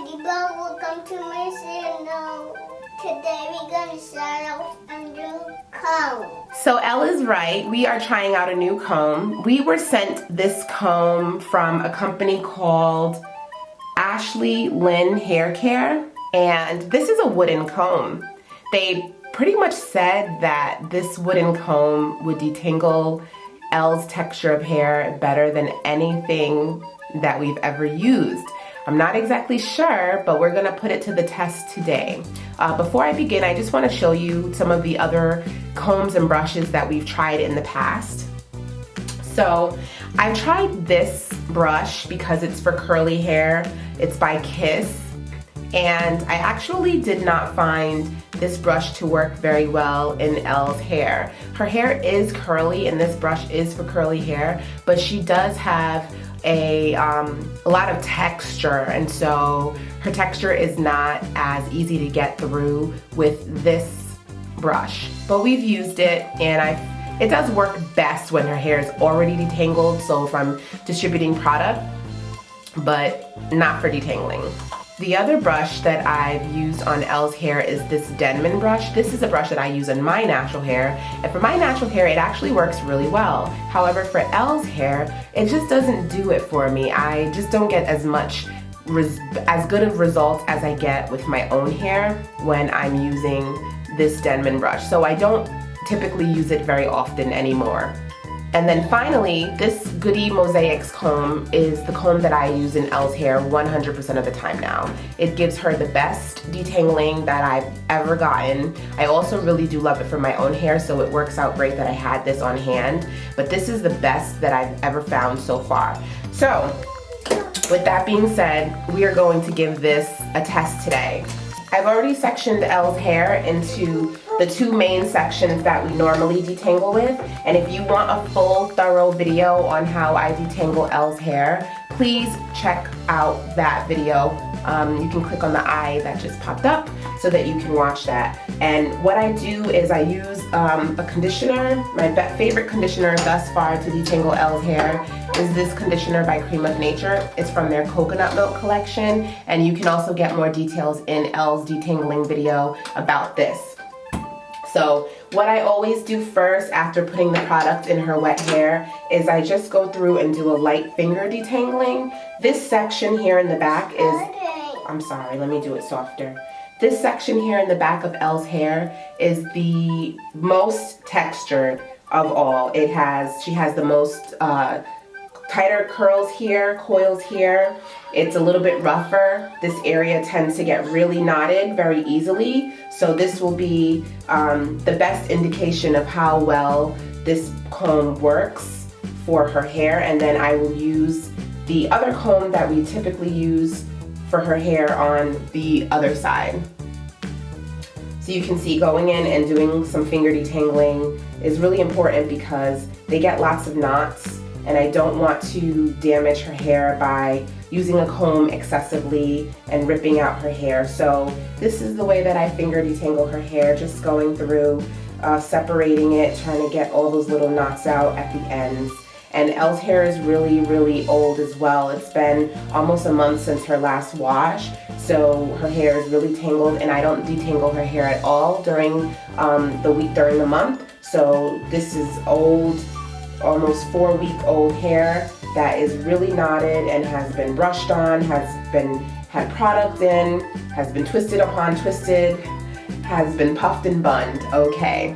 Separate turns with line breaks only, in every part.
Beauty Blog, welcome to my channel. Today we're going to start out a new comb.
So Elle is right, we are trying out a new comb. We were sent this comb from a company called Ashley Lynn Hair Care, and this is a wooden comb. They pretty much said that this wooden comb would detangle Elle's texture of hair better than anything that we've ever used. I'm not exactly sure, but we're gonna put it to the test today. Before I begin, I just wanna show you some of the other combs and brushes that we've tried in the past. So I tried this brush because it's for curly hair. It's by Kiss. And I actually did not find this brush to work very well in Elle's hair. Her hair is curly and this brush is for curly hair, but she does have a lot of texture, and so her texture is not as easy to get through with this brush. But we've used it and it does work best when her hair is already detangled, so if I'm distributing product, but not for detangling. The other brush that I've used on Elle's hair is this Denman brush. This is a brush that I use on my natural hair, and for my natural hair it actually works really well. However, for Elle's hair, it just doesn't do it for me. I just don't get as good of results as I get with my own hair when I'm using this Denman brush. So I don't typically use it very often anymore. And then finally, this Goody Mosaics comb is the comb that I use in Elle's hair 100% of the time now. It gives her the best detangling that I've ever gotten. I also really do love it for my own hair, so it works out great that I had this on hand. But this is the best that I've ever found so far. So, with that being said, we are going to give this a test today. I've already sectioned Elle's hair into the two main sections that we normally detangle with, and if you want a full thorough video on how I detangle Elle's hair, please check out that video. You can click on the eye that just popped up so that you can watch that. And what I do is I use a conditioner. My favorite conditioner thus far to detangle Elle's hair is this conditioner by Cream of Nature. It's from their coconut milk collection, and you can also get more details in Elle's detangling video about this. So what I always do first after putting the product in her wet hair is I just go through and do a light finger detangling. This section here in the back is, I'm sorry, let me do it softer. This section here in the back of Elle's hair is the most textured of all. She has the most tighter curls here, coils here. It's a little bit rougher. This area tends to get really knotted very easily. So this will be the best indication of how well this comb works for her hair. And then I will use the other comb that we typically use for her hair on the other side. So you can see going in and doing some finger detangling is really important because they get lots of knots, and I don't want to damage her hair by using a comb excessively and ripping out her hair. So this is the way that I finger detangle her hair, just going through, separating it, trying to get all those little knots out at the ends. And Elle's hair is really, really old as well. It's been almost a month since her last wash, so her hair is really tangled, and I don't detangle her hair at all during the week, during the month. So this is old, almost 4-week-old hair that is really knotted and has been brushed on, had product in, has been twisted upon twisted, has been puffed and bunned. Okay.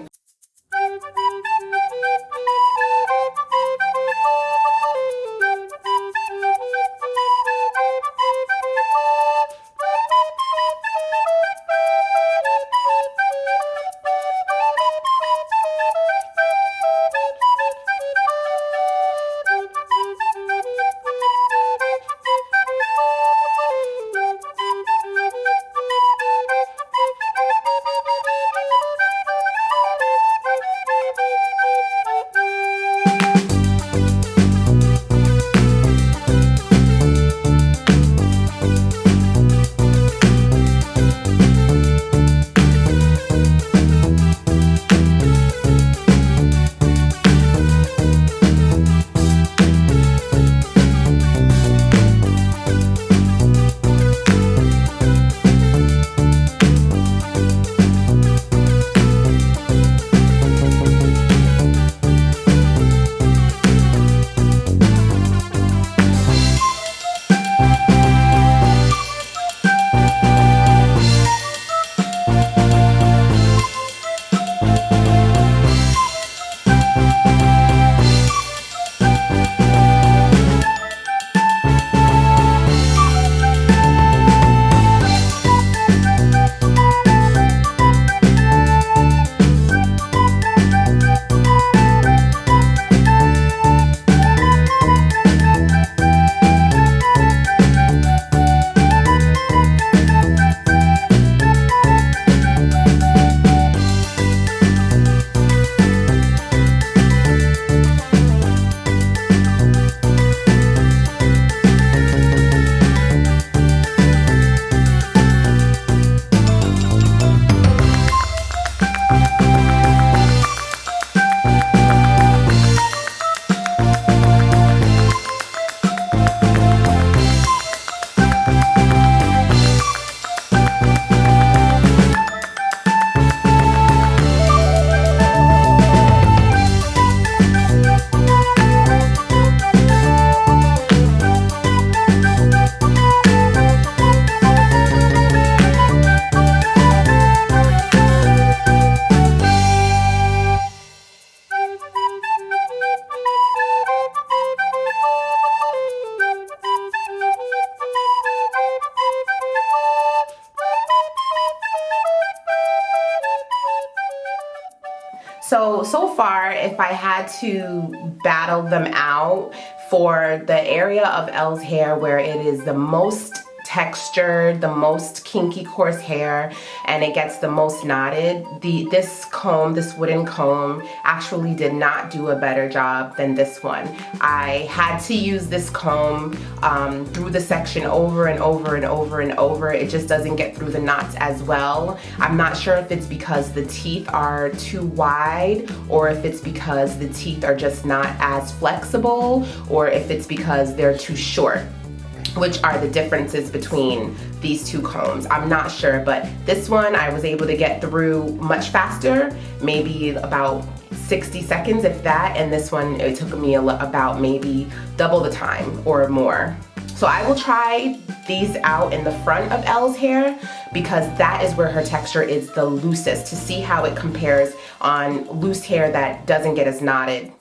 so far, if I had to battle them out for the area of Elle's hair where it is the most textured, the most kinky coarse hair, and it gets the most knotted, this wooden comb actually did not do a better job than this one. I had to use this comb through the section over and over and over and over. It just doesn't get through the knots as well. I'm not sure if it's because the teeth are too wide, or if it's because the teeth are just not as flexible, or if it's because they're too short, which are the differences between these two combs. I'm not sure, but this one I was able to get through much faster, maybe about 60 seconds if that, and this one it took me about maybe double the time or more. So I will try these out in the front of Elle's hair because that is where her texture is the loosest, to see how it compares on loose hair that doesn't get as knotted.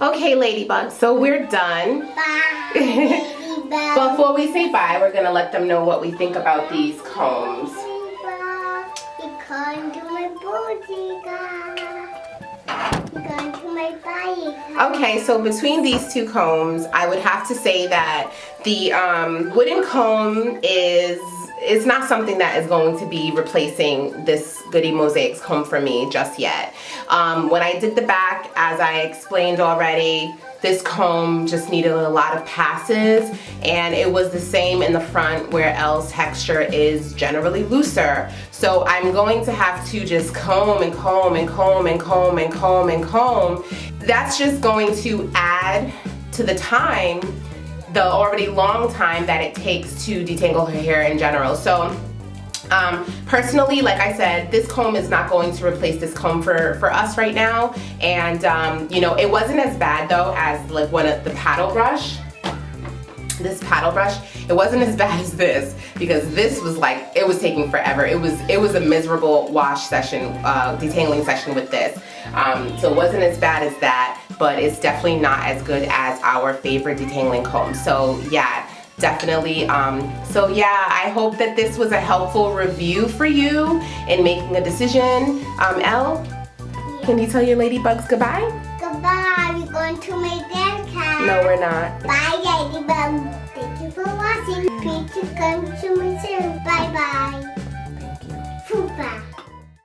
Okay, ladybugs, so we're done.
Bye.
Before we say bye, we're gonna let them know what we think about these combs.
You're going to my body, you're going to my body.
Okay, so between these two combs, I would have to say that the wooden comb is not something that is going to be replacing this Goody Mosaics comb for me just yet. When I did the back, as I explained already, this comb just needed a lot of passes, and it was the same in the front where Elle's texture is generally looser. So I'm going to have to just comb and comb and comb and comb and comb and comb. That's just going to add to the time, the already long time that it takes to detangle her hair in general. So personally, like I said, this comb is not going to replace this comb for us right now. And you know, it wasn't as bad though as like one of the paddle brush. This paddle brush, it wasn't as bad as this, because this was like, it was taking forever. It was a miserable wash session, detangling session with this. So it wasn't as bad as that, but it's definitely not as good as our favorite detangling comb. So yeah, definitely. So yeah, I hope that this was a helpful review for you in making a decision. Elle, can you tell your ladybugs goodbye?
Goodbye. You're going to my dad
No, we're not.
Bye, Ladybug. Thank you for watching. Please come to me soon. Bye bye.